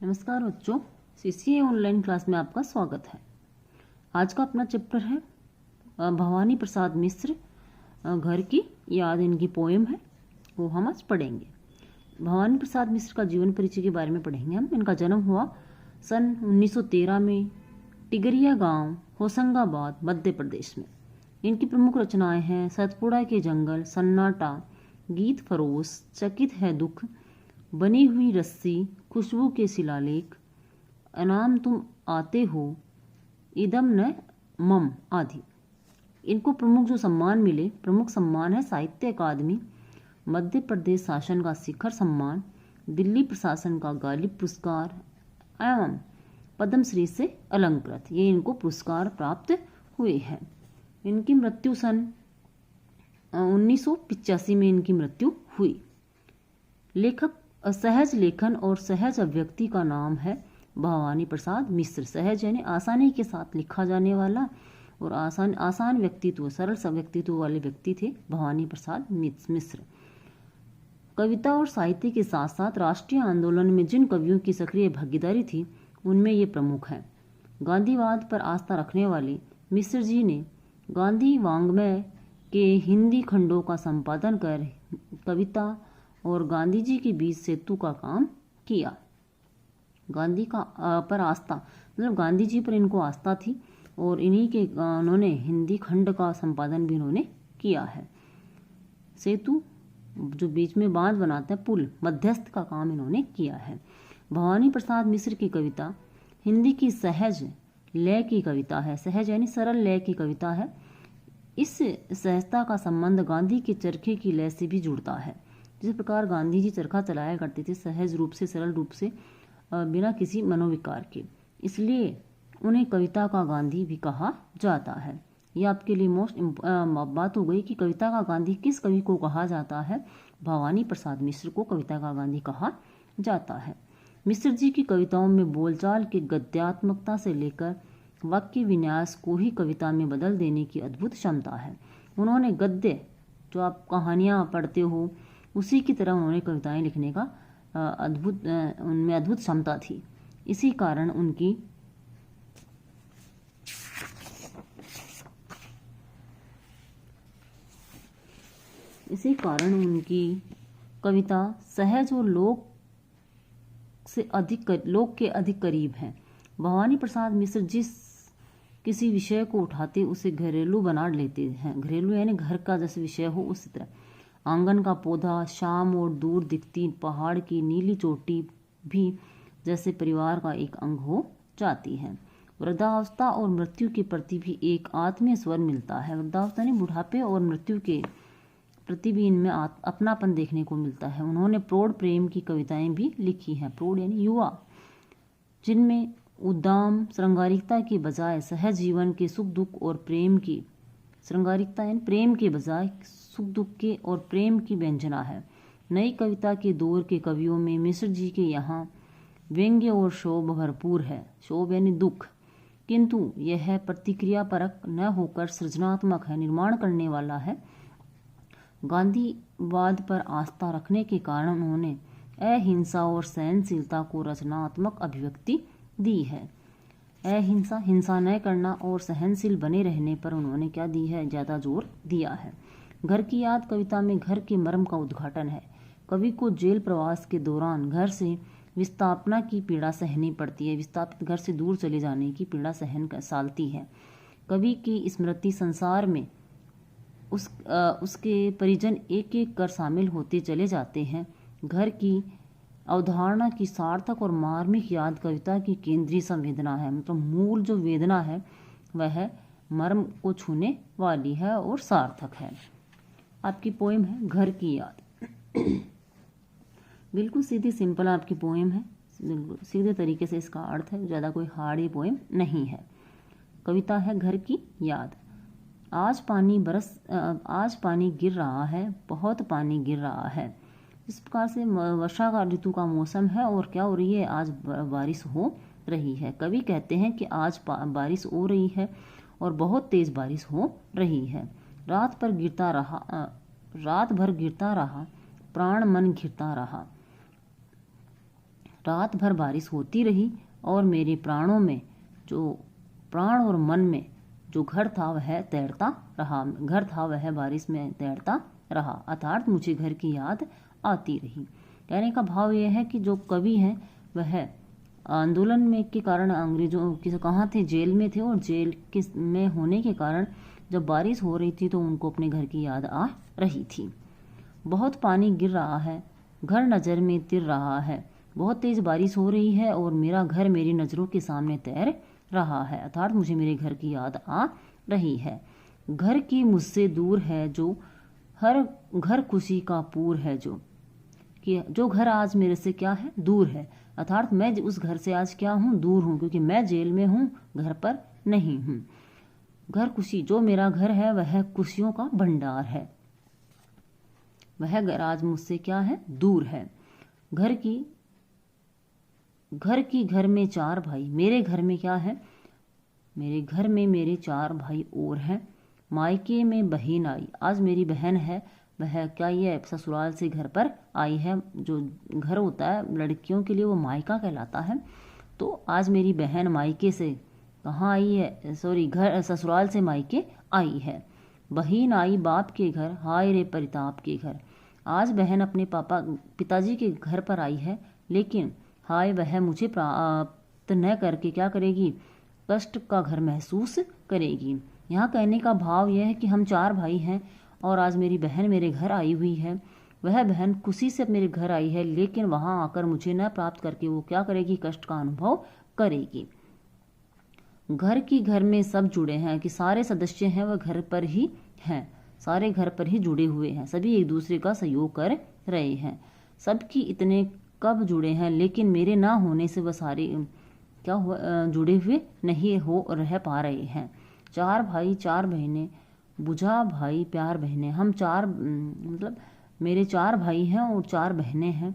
नमस्कार बच्चों, CCA online class में आपका स्वागत है। आज का अपना चैप्टर है भवानी प्रसाद मिश्र घर की याद। इनकी पोएम है, वो हम आज पढ़ेंगे। भवानी प्रसाद मिश्र का जीवन परिचय के बारे में पढ़ेंगे हम। इनका जन्म हुआ सन 1913 में टिगरिया गांव, होशंगाबाद, मध्य प्रदेश में। इनकी प्रमुख रचनाएं हैं सतपुड़ा के जंगल, सन्नाटा, गीत फरोश, चकित है दुख, बनी हुई रस्सी, खुशबू के शिलालेख, अनाम तुम आते हो, इदम न मम आदि। इनको प्रमुख जो सम्मान मिले, प्रमुख सम्मान है साहित्य अकादमी, मध्य प्रदेश शासन का शिखर सम्मान, दिल्ली प्रशासन का गालिब पुरस्कार एवं पद्मश्री से अलंकृत। ये इनको पुरस्कार प्राप्त हुए हैं। इनकी मृत्यु सन 1985 में इनकी मृत्यु हुई। लेखक सहज लेखन और सहज अभिव्यक्ति का नाम है भवानी प्रसाद मिश्र। सहज यानी आसानी के साथ लिखा जाने वाला और आसान व्यक्तित्व, सरल व्यक्तित्व वाले व्यक्ति थे भवानी प्रसाद मिश्र। कविता और साहित्य के साथ साथ राष्ट्रीय आंदोलन में जिन कवियों की सक्रिय भागीदारी थी उनमें ये प्रमुख हैं। गांधीवाद पर आस्था रखने वाले मिश्र जी ने गांधी वाङ्मय के हिंदी खंडों का संपादन कर कविता और गांधी जी के बीच सेतु का काम किया। गांधी का पर आस्था मतलब गांधी जी पर इनको आस्था थी और इन्हीं के उन्होंने हिंदी खंड का संपादन भी इन्होंने किया है। सेतु जो बीच में बांध बनाता है, पुल, मध्यस्थ का काम इन्होंने किया है। भवानी प्रसाद मिश्र की कविता हिंदी की सहज लय की कविता है। सहज यानी सरल लय की कविता है। इस सहजता का संबंध गांधी के चरखे की लय से भी जुड़ता है। जिस प्रकार गांधी जी चरखा चलाया करते थे सहज रूप से, सरल रूप से, बिना किसी मनोविकार के, इसलिए उन्हें कविता का गांधी भी कहा जाता है। ये आपके लिए मोस्ट बात हो गई कि कविता का गांधी किस कवि को कहा जाता है। भवानी प्रसाद मिश्र को कविता का गांधी कहा जाता है। मिश्र जी की कविताओं में बोलचाल की गद्यात्मकता से लेकर वाक्य विन्यास को ही कविता में बदल देने की अद्भुत क्षमता है। उन्होंने गद्य, जो आप कहानियाँ पढ़ते हो उसी की तरह उन्होंने कविताएं लिखने का उनमें अद्भुत क्षमता थी। इसी कारण उनकी कविता सहज और लोक के अधिक करीब है। भवानी प्रसाद मिश्र जिस किसी विषय को उठाते उसे घरेलू बना लेते हैं। घरेलू यानी घर का जैसे विषय हो उसी तरह। आंगन का पौधा, शाम और दूर दिखती पहाड़ की नीली चोटी भी जैसे परिवार का एक अंग हो जाती है। वृद्धावस्था और मृत्यु के प्रति भी एक आत्मीय स्वर मिलता है। वृद्धावस्था यानी बुढ़ापे और मृत्यु के प्रति भी इनमें अपनापन देखने को मिलता है। उन्होंने प्रौढ़ प्रेम की कविताएं भी लिखी हैं। प्रौढ़ यानी युवा, जिनमें उद्दाम श्रृंगारिकता की बजाय सहज जीवन के सुख दुख और प्रेम की, श्रृंगारिकता यानी प्रेम के बजाय सुख दुख के और प्रेम की व्यंजना है। नई कविता के दौर के कवियों में मिश्र जी के यहाँ व्यंग्य और शोभ भरपूर है। शोभ यानी दुख, किंतु यह प्रतिक्रिया परक न होकर सृजनात्मक है, निर्माण करने वाला है। गांधीवाद पर आस्था रखने के कारण उन्होंने अहिंसा और सहनशीलता को रचनात्मक अभिव्यक्ति दी है। अहिंसा, हिंसा न करना और सहनशील बने रहने पर उन्होंने क्या दी है, ज़्यादा जोर दिया है। घर की याद कविता में घर के मर्म का उद्घाटन है। कवि को जेल प्रवास के दौरान घर से विस्थापना की पीड़ा सहनी पड़ती है। विस्थापित घर से दूर चले जाने की पीड़ा सहन कर सालती है। कवि की स्मृति संसार में उसके परिजन एक एक कर शामिल होते चले जाते हैं। घर की अवधारणा की सार्थक और मार्मिक याद कविता की केंद्रीय संवेदना है। मतलब मूल जो वेदना है वह मर्म को छूने वाली है और सार्थक है। आपकी पोएम है घर की याद। बिल्कुल सीधी सिंपल आपकी पोएम है, बिल्कुल सीधे तरीके से इसका अर्थ है, ज़्यादा कोई हार्ड ये पोएम नहीं है। कविता है घर की याद। आज पानी गिर रहा है, बहुत पानी गिर रहा है। इस प्रकार से वर्षा का ऋतु का मौसम है और क्या हो रही है, आज बारिश हो रही है। कवि कहते हैं कि आज बारिश हो रही है और बहुत तेज बारिश हो रही है। रात भर गिरता रहा, प्राण मन घिरता रहा। रात भर बारिश होती रही और मेरे प्राणों में जो प्राण और मन में जो घर था वह तैरता रहा, घर था वह बारिश में तैरता रहा, अर्थात मुझे घर की याद आती रही। कहने का भाव यह है कि जो कवि हैं वह आंदोलन में के कारण अंग्रेजों के कहाँ थे, जेल में थे, और जेल के में होने के कारण जब बारिश हो रही थी तो उनको अपने घर की याद आ रही थी। बहुत पानी गिर रहा है, घर नज़र में तिर रहा है, बहुत तेज़ बारिश हो रही है और मेरा घर मेरी नज़रों के सामने तैर रहा है, अर्थात मुझे मेरे घर की याद आ रही है। घर की मुझसे दूर है जो, हर घर खुशी का पूर है जो, कि जो घर आज मेरे से क्या है, दूर है, अर्थात मैं उस घर से आज क्या हूँ, दूर हूँ, क्योंकि मैं जेल में हूँ, घर पर नहीं हूँ। घर खुशी, जो मेरा घर है वह खुशियों का भंडार है, वह घर आज मुझसे क्या है, दूर है। घर में 4 भाई, मेरे घर में क्या है, मेरे घर में मेरे 4 भाई और हैं। मायके में बहन आई, आज मेरी बहन है वह क्या ये ससुराल से घर पर आई है। जो घर होता है लड़कियों के लिए वो मायका कहलाता है। तो आज मेरी बहन मायके से कहाँ आई है, सॉरी घर ससुराल से मायके आई है। बहन आई बाप के घर, हाय रे परिताप के घर। आज बहन अपने पिताजी के घर पर आई है, लेकिन हाय वह मुझे प्राप्त न करके क्या करेगी, कष्ट का घर महसूस करेगी। यहाँ कहने का भाव यह है कि हम 4 भाई हैं और आज मेरी बहन मेरे घर आई हुई है। वह बहन खुशी से मेरे घर आई है, लेकिन वहाँ आकर मुझे न प्राप्त करके वो क्या करेगी, कष्ट का अनुभव करेगी। घर में सब जुड़े हैं, कि सारे सदस्य हैं वह घर पर ही हैं, सारे घर पर ही जुड़े हुए हैं, सभी एक दूसरे का सहयोग कर रहे हैं। सबकी इतने कब जुड़े हैं, लेकिन मेरे ना होने से वह सारे क्या जुड़े हुए नहीं हो रह पा रहे हैं। 4 भाई 4 बहनें, बुझा भाई प्यार बहनें। हम 4 मतलब मेरे 4 भाई हैं और 4 बहनें हैं।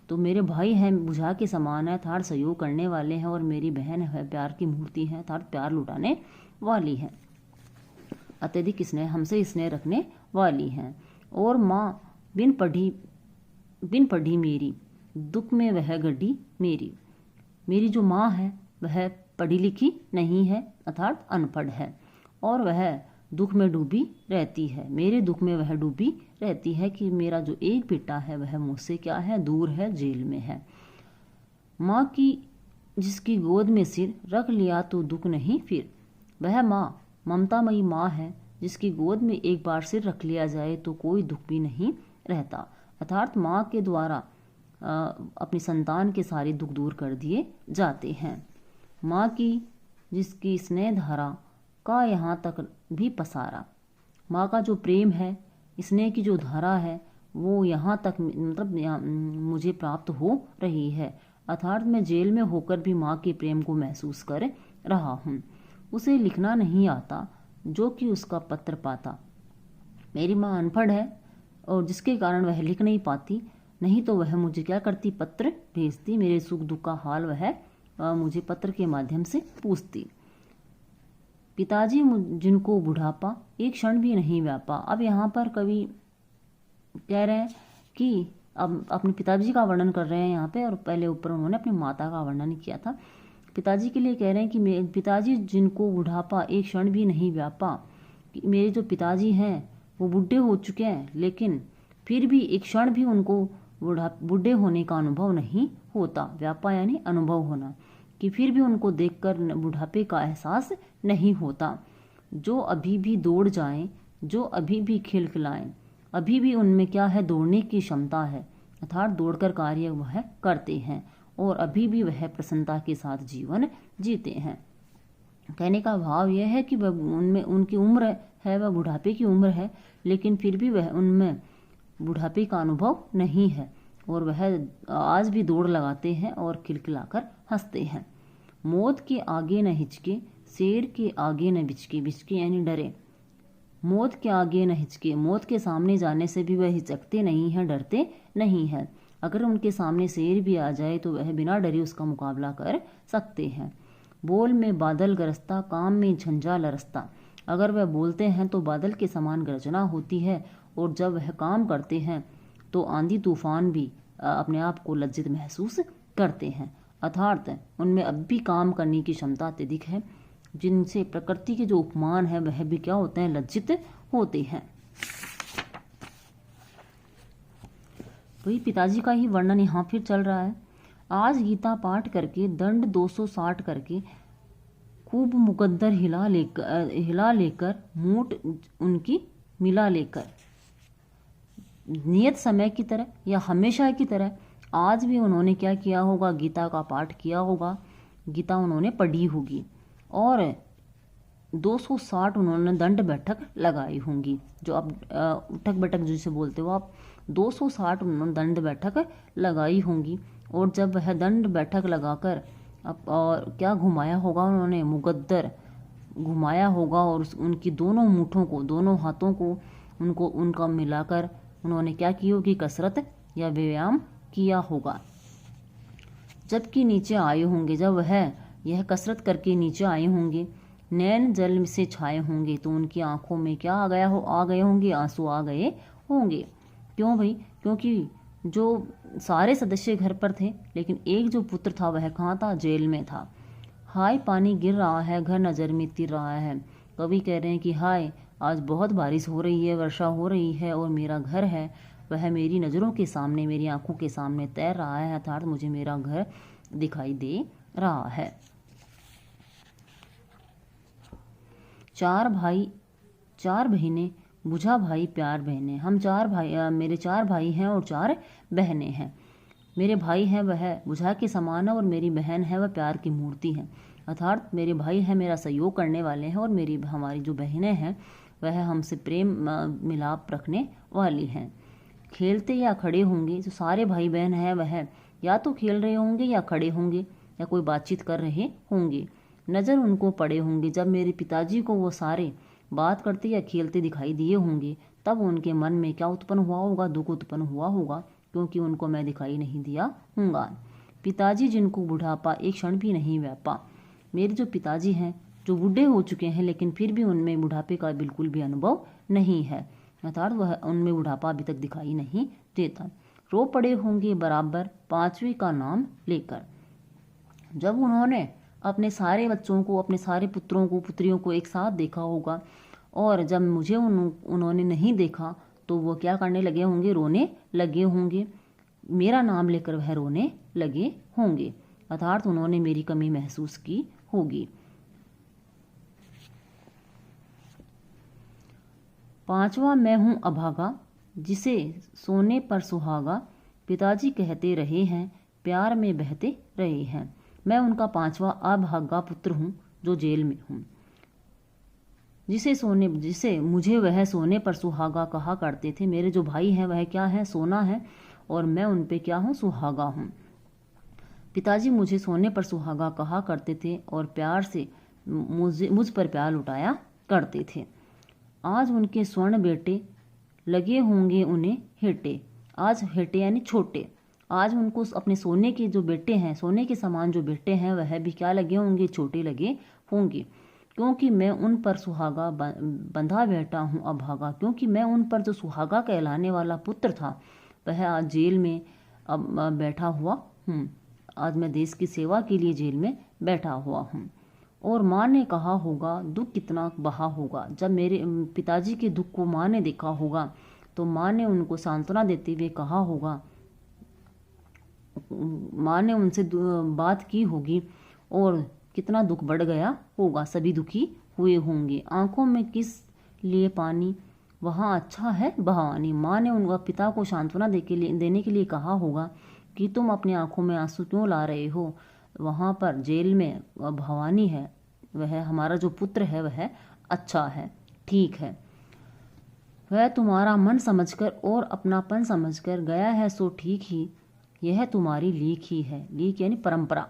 तो मेरे भाई हैं बुझा के समान है, अर्थात सहयोग करने वाले हैं, और मेरी बहन है प्यार की मूर्ति है, अर्थात प्यार लुटाने वाली है, अत्यधिक स्नेह हमसे स्नेह रखने वाली हैं। और माँ बिन पढ़ी मेरी, दुख में वह गड्डी मेरी। मेरी जो माँ है वह पढ़ी लिखी नहीं है, अर्थात अनपढ़ है, और वह दुख में डूबी रहती है। मेरे दुख में वह डूबी रहती है कि मेरा जो एक बेटा है वह मुझसे क्या है, दूर है, जेल में है। माँ की जिसकी गोद में सिर रख लिया तो दुख नहीं फिर। वह माँ ममतामयी माँ है, जिसकी गोद में एक बार सिर रख लिया जाए तो कोई दुख भी नहीं रहता, अर्थात माँ के द्वारा अपनी संतान के सारे दुख दूर कर दिए जाते हैं। माँ की जिसकी स्नेह धारा का यहाँ तक भी पसारा। माँ का जो प्रेम है, स्नेह की जो धारा है, वो यहाँ तक मतलब मुझे प्राप्त हो रही है, अर्थात मैं जेल में होकर भी माँ के प्रेम को महसूस कर रहा हूँ। उसे लिखना नहीं आता जो कि उसका पत्र पाता। मेरी माँ अनपढ़ है और जिसके कारण वह लिख नहीं पाती, नहीं तो वह मुझे क्या करती, पत्र भेजती, मेरे सुख दुख का हाल वह मुझे पत्र के माध्यम से पूछती। पिताजी जिनको बुढ़ापा एक क्षण भी नहीं व्यापा। अब यहाँ पर कवि कह रहे हैं कि अब अपने पिताजी का वर्णन कर रहे हैं यहाँ पे, और पहले ऊपर उन्होंने अपनी माता का वर्णन किया था। पिताजी के लिए कह रहे हैं कि पिताजी जिनको बुढ़ापा एक क्षण भी नहीं व्यापा। मेरे जो पिताजी हैं वो बूढ़े हो चुके हैं, लेकिन फिर भी एक क्षण भी उनको बूढ़े होने का अनुभव नहीं होता। व्यापा यानी अनुभव होना, कि फिर भी उनको देखकर बुढ़ापे का एहसास नहीं होता। जो अभी भी दौड़ जाएं, जो अभी भी खिलखिलाएं, अभी भी उनमें क्या है, दौड़ने की क्षमता है, अर्थात दौड़कर कार्य वह करते हैं, और अभी भी वह प्रसन्नता के साथ जीवन जीते हैं। कहने का भाव यह है कि वह उनमें उनकी उम्र है, वह बुढ़ापे की उम्र है, लेकिन फिर भी वह उनमें बुढ़ापे का अनुभव नहीं है, और वह आज भी दौड़ लगाते हैं और खिलखिलाकर हंसते हैं। मौत के आगे न हिचके, शेर के आगे न बिचके, बिचके यानी डरे। मौत के आगे न हिचके, मौत के सामने जाने से भी वह हिचकते नहीं हैं, डरते नहीं हैं। अगर उनके सामने शेर भी आ जाए तो वह बिना डरे उसका मुकाबला कर सकते हैं। बोल में बादल गरजता, काम में झंझा लरसता। अगर वह बोलते हैं तो बादल के समान गर्जना होती है, और जब वह काम करते हैं तो आंधी तूफान भी अपने आप को लज्जित महसूस करते हैं, अर्थात उनमें अब भी काम करने की क्षमता अत्यधिक है, जिनसे प्रकृति के जो उपमान है वह भी क्या होते हैं, लज्जित होते हैं। वही पिताजी का ही वर्णन यहाँ फिर चल रहा है। आज गीता पाठ करके दंड 260 करके खूब मुकद्दर हिला लेकर मूठ उनकी मिला लेकर, नियत समय की तरह या हमेशा की तरह आज भी उन्होंने क्या किया होगा, गीता का पाठ किया होगा, गीता उन्होंने पढ़ी होगी और 260 उन्होंने दंड बैठक लगाई होंगी। जो आप उठक बैठक जिसे बोलते हो आप, 260 उन्होंने दंड बैठक लगाई होंगी। और जब वह दंड बैठक लगाकर अब और क्या घुमाया होगा, उन्होंने मुकद्दर घुमाया होगा और उनकी दोनों मूठों को, दोनों हाथों को उनका मिलाकर उन्होंने क्या की होगी, कसरत या व्यायाम किया होगा। जबकि नीचे आए होंगे, जब वह यह कसरत करके नीचे आए होंगे, नैन जल से छाए होंगे, तो उनकी आंखों में क्या आ गए होंगे, आंसू आ गए होंगे। क्यों भाई? क्योंकि जो सारे सदस्य घर पर थे, लेकिन एक जो पुत्र था वह कहाँ था, जेल में था। हाय पानी गिर रहा है, घर नजर में तिर रहा है। कवि कह रहे हैं कि हाय आज बहुत बारिश हो रही है, वर्षा हो रही है और मेरा घर है वह मेरी नज़रों के सामने, मेरी आंखों के सामने तैर रहा है, अर्थात मुझे मेरा घर दिखाई दे रहा है। चार भाई चार बहनें, बुझा भाई प्यार बहनें। हम चार भाई, मेरे 4 भाई हैं और 4 बहनें हैं। मेरे भाई हैं वह बुझा के समान है और मेरी बहन है वह प्यार की मूर्ति है। अर्थात मेरे भाई हैं मेरा सहयोग करने वाले हैं और हमारी जो बहनें हैं वह हमसे प्रेम मिलाप रखने वाली हैं। खेलते या खड़े होंगे, जो सारे भाई बहन हैं वह या तो खेल रहे होंगे या खड़े होंगे या कोई बातचीत कर रहे होंगे। नज़र उनको पड़े होंगे, जब मेरे पिताजी को वो सारे बात करते या खेलते दिखाई दिए होंगे, तब उनके मन में क्या उत्पन्न हुआ होगा, दुख उत्पन्न हुआ होगा, क्योंकि उनको मैं दिखाई नहीं दिया हूँगा। पिताजी जिनको बुढ़ापा एक क्षण भी नहीं व्यापा। मेरे जो पिताजी हैं जो बूढ़े हो चुके हैं, लेकिन फिर भी उनमें बुढ़ापे का बिल्कुल भी अनुभव नहीं है, अर्थात वह उनमें बुढ़ापा अभी तक दिखाई नहीं देता। रो पड़े होंगे बराबर 5वीं का नाम लेकर। जब उन्होंने अपने सारे बच्चों को, अपने सारे पुत्रों को, पुत्रियों को एक साथ देखा होगा और जब मुझे उन्होंने नहीं देखा तो वो क्या करने लगे होंगे, रोने लगे होंगे। मेरा नाम लेकर वह रोने लगे होंगे, अर्थात उन्होंने मेरी कमी महसूस की होगी। 5वां मैं हूँ अभागा, जिसे सोने पर सुहागा। पिताजी कहते रहे हैं, प्यार में बहते रहे हैं। मैं उनका 5वां अभागा पुत्र हूँ जो जेल में हूँ, जिसे मुझे वह सोने पर सुहागा कहा करते थे। मेरे जो भाई हैं वह क्या है, सोना है और मैं उन पे क्या हूँ, सुहागा हूँ। पिताजी मुझे सोने पर सुहागा कहा करते थे और प्यार से मुझ पर प्यार लुटाया करते थे। आज उनके स्वर्ण बेटे लगे होंगे उन्हें हेटे। आज हेटे यानी छोटे। आज उनको अपने सोने के जो बेटे हैं, सोने के समान जो बेटे हैं, वह भी क्या लगे होंगे, छोटे लगे होंगे। क्योंकि मैं उन पर सुहागा बंधा बैठा हूँ अभागा, क्योंकि मैं उन पर जो सुहागा कहलाने वाला पुत्र था वह आज जेल में अब बैठा हुआ हूँ। आज मैं देश की सेवा के लिए जेल में बैठा हुआ हूँ। और माँ ने कहा होगा, दुख कितना बहा होगा। जब मेरे पिताजी के दुख को माँ ने देखा होगा तो माँ ने उनको सांत्वना देते हुए कहा होगा, माँ ने उनसे बात की होगी और कितना दुख बढ़ गया होगा, सभी दुखी हुए होंगे। आंखों में किस लिए पानी, वहाँ अच्छा है भवानी। माँ ने उनका पिता को सांत्वना देने के लिए कहा होगा कि तुम अपनी आंखों में आंसू क्यों ला रहे हो, वहाँ पर जेल में भवानी है, वह हमारा जो पुत्र है वह अच्छा है, ठीक है। वह तुम्हारा मन समझकर और अपनापन समझकर गया है सो ठीक ही, यह तुम्हारी लीक ही है। लीक यानी परंपरा।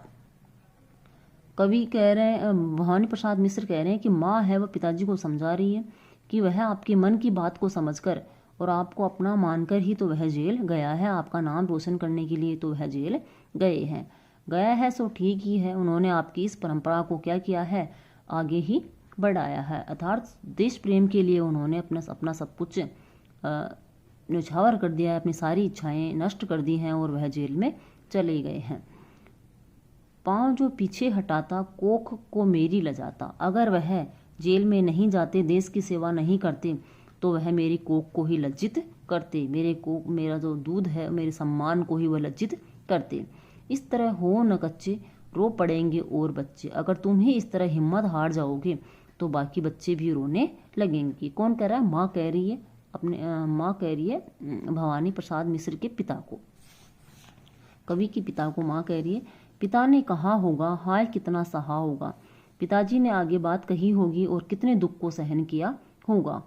कवि कह रहे हैं, भवानी प्रसाद मिश्र कह रहे हैं कि माँ है वह पिताजी को समझा रही है कि वह आपके मन की बात को समझकर और आपको अपना मानकर ही तो वह जेल गया है, आपका नाम रोशन करने के लिए तो वह जेल गए हैं। गया है सो ठीक ही है। उन्होंने आपकी इस परंपरा को क्या किया है, आगे ही बढ़ाया है, अर्थात देश प्रेम के लिए उन्होंने अपना सब कुछ न्यौछावर कर दिया है, अपनी सारी इच्छाएं नष्ट कर दी हैं और वह जेल में चले गए हैं। पाँव जो पीछे हटाता कोख को मेरी लजाता। अगर वह जेल में नहीं जाते, देश की सेवा नहीं करते, तो वह मेरी कोख को ही लज्जित करते। मेरा जो दूध है, मेरे सम्मान को ही वह लज्जित करते। इस तरह हो न कच्चे, रो पड़ेंगे और बच्चे। अगर तुम ही इस तरह हिम्मत हार जाओगे तो बाकी बच्चे भी रोने लगेंगे। कौन कह रहा है? माँ कह रही है माँ कह रही है भवानी प्रसाद मिश्र के पिता को, कवि के पिता को माँ कह रही है। पिता ने कहा होगा, हाय कितना सहा होगा। पिताजी ने आगे बात कही होगी और कितने दुख को सहन किया होगा।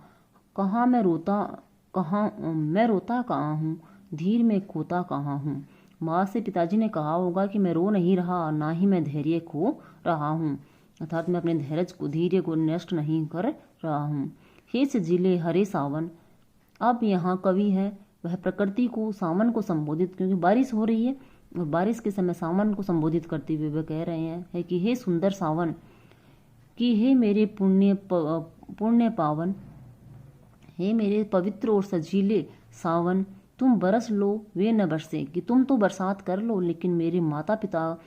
मैं रोता कहाँ हूँ, धीर में खोता कहाँ हूँ। माँ से पिताजी ने कहा होगा कि मैं रो नहीं रहा, ना ही मैं धैर्य खो रहा हूँ, अर्थात मैं अपने धैर्य को नष्ट नहीं कर रहा हूँ। हे सजीले हरे सावन। अब यहाँ कवि है वह प्रकृति को, सावन को संबोधित, क्योंकि बारिश हो रही है और बारिश के समय सावन को संबोधित करते हुए वह कह रहे हैं है कि हे सुंदर सावन, कि हे मेरे पुण्य पावन, हे मेरे पवित्र और सजीले सावन, तुम बरस लो वे न बरसे। कि तुम तो बरसात कर लो लेकिन मेरे माता पिता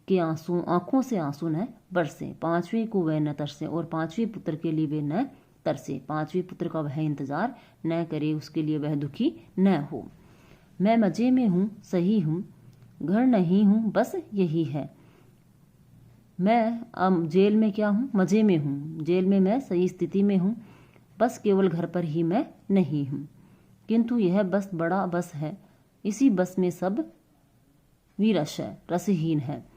के आंसू, आंखों से आंसू न बरसे। पांचवें को वह न तरसे और पांचवें पुत्र के लिए वे न तरसे। पांचवें पुत्र का वह इंतजार न करे, उसके लिए वह दुखी न हो। मैं मजे में हूँ, सही हूँ, घर नहीं हूँ, बस यही है। मैं अब जेल में क्या हूँ? मजे में हूँ। जेल में मैं सही स्थिति में हूँ, बस केवल घर पर ही मैं नहीं हूँ। किंतु यह बस बड़ा बस है, इसी बस में सब विरस है, रसहीन है।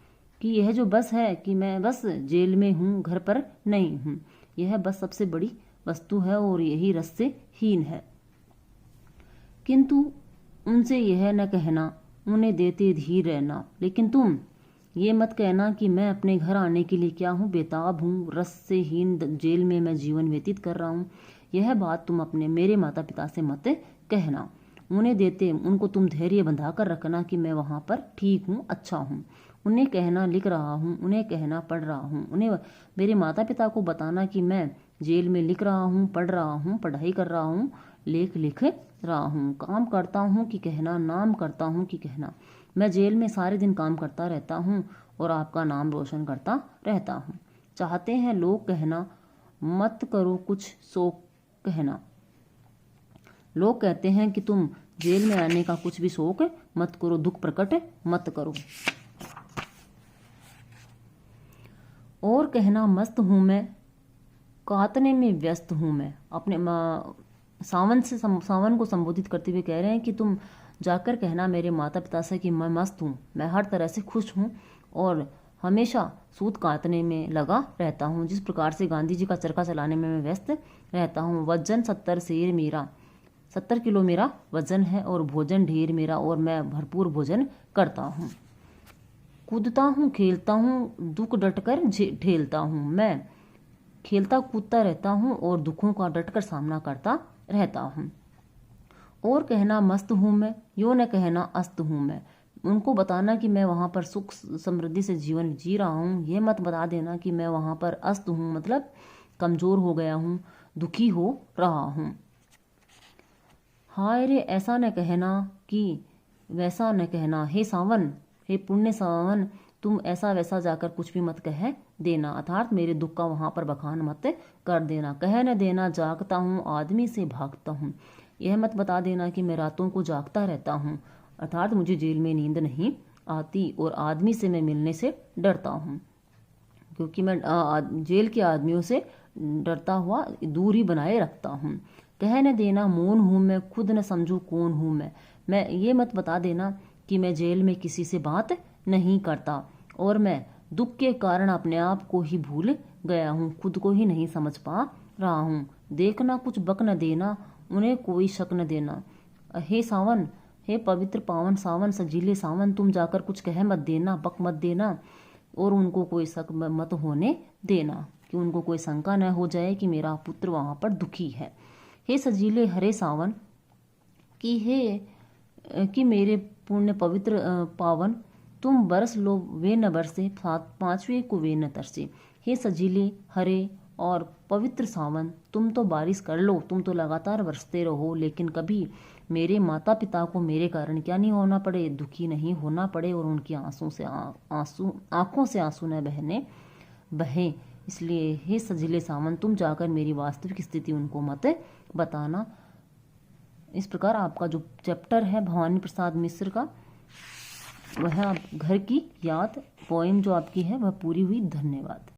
कि यह जो बस है कि मैं बस जेल में हूँ, घर पर नहीं हूँ, यह बस सबसे बड़ी वस्तु है और यही रस से हीन है। किंतु उनसे यह न कहना, उन्हें देते धीर रहना। लेकिन तुम ये मत कहना कि मैं अपने घर आने के लिए क्या हूँ, बेताब हूँ, रस से हीन जेल में मैं जीवन व्यतीत कर रहा हूँ। यह बात तुम अपने मेरे माता पिता से मत कहना। उनको तुम धैर्य बंधा कर रखना कि मैं वहाँ पर ठीक हूँ, अच्छा हूँ। उन्हें कहना लिख रहा हूँ, उन्हें कहना पढ़ रहा हूँ। उन्हें मेरे माता पिता को बताना कि मैं जेल में लिख रहा हूँ, पढ़ रहा हूँ, पढ़ाई कर रहा हूँ, लेख लिख रहा हूँ, काम करता हूँ कि कहना, नाम करता हूँ कि कहना। मैं जेल में सारे दिन काम करता रहता हूँ और आपका नाम रोशन करता रहता हूँ। चाहते हैं लोग कहना, मत करो कुछ सो कहना। लोग कहते हैं कि तुम जेल में आने का कुछ भी शोक मत करो, दुख प्रकट मत करो। और कहना, मस्त हूँ मैं, काटने में व्यस्त हूँ मैं। अपने सावन को संबोधित करते हुए कह रहे हैं कि तुम जाकर कहना मेरे माता पिता से कि मैं मस्त हूँ, मैं हर तरह से खुश हूँ और हमेशा सूत काटने में लगा रहता हूँ। जिस प्रकार से गांधी जी का चरखा चलाने में मैं व्यस्त रहता हूँ। वजन 70 शेर मेरा, 70 किलो मेरा वजन है और भोजन ढेर मेरा, और मैं भरपूर भोजन करता हूँ। कूदता हूँ, खेलता हूँ, दुख डटकर ठेलता हूँ। मैं खेलता कूदता रहता हूँ और दुखों का डटकर सामना करता रहता हूँ। और कहना, मस्त हूँ मैं, यो न कहना अस्त हूँ मैं। उनको बताना कि मैं वहाँ पर सुख समृद्धि से जीवन जी रहा हूँ। ये मत बता देना कि मैं वहाँ पर अस्त हूँ, मतलब कमज़ोर हो गया हूँ, दुखी हो रहा हूँ। हाय रे ऐसा न कहना कि वैसा न कहना। हे सावन, हे पुण्य सावन, तुम ऐसा वैसा जाकर कुछ भी मत कह देना, अर्थात मेरे दुख का वहाँ पर बखान मत कर देना। कह न देना जागता हूँ, आदमी से भागता हूँ। यह मत बता देना कि मैं रातों को जागता रहता हूँ, अर्थात मुझे जेल में नींद नहीं आती और आदमी से मैं मिलने से डरता हूँ, क्योंकि मैं जेल के आदमियों से डरता हुआ दूर ही बनाए रखता हूँ। कह न देना मौन हूँ मैं, खुद न समझूँ कौन हूँ मैं ये मत बता देना कि मैं जेल में किसी से बात नहीं करता और मैं दुख के कारण अपने आप को ही भूल गया हूँ, खुद को ही नहीं समझ पा रहा हूँ। देखना कुछ बक न देना, उन्हें कोई शक न देना। हे सावन, हे पवित्र पावन सावन, सजीले सावन, तुम जाकर कुछ कह मत देना, बक मत देना और उनको कोई शक मत होने देना, कि उनको कोई शंका न हो जाए कि मेरा पुत्र वहाँ पर दुखी है। हे सजीले हरे सावन, कि मेरे पुण्य पवित्र पावन, तुम बरस लो वे न बरसे, पांचवें को वे न तरसे। हे सजीले हरे और पवित्र सावन, तुम तो बारिश कर लो, तुम तो लगातार बरसते रहो, लेकिन कभी मेरे माता पिता को मेरे कारण क्या नहीं होना पड़े, दुखी नहीं होना पड़े, और उनकी आंखों से आंसू न बहे। इसलिए हे सजीले सावन, तुम जाकर मेरी वास्तविक स्थिति उनको मत बताना। इस प्रकार आपका जो चैप्टर है भवानी प्रसाद मिश्र का, वह आप घर की याद पोएम जो आपकी है वह पूरी हुई। धन्यवाद।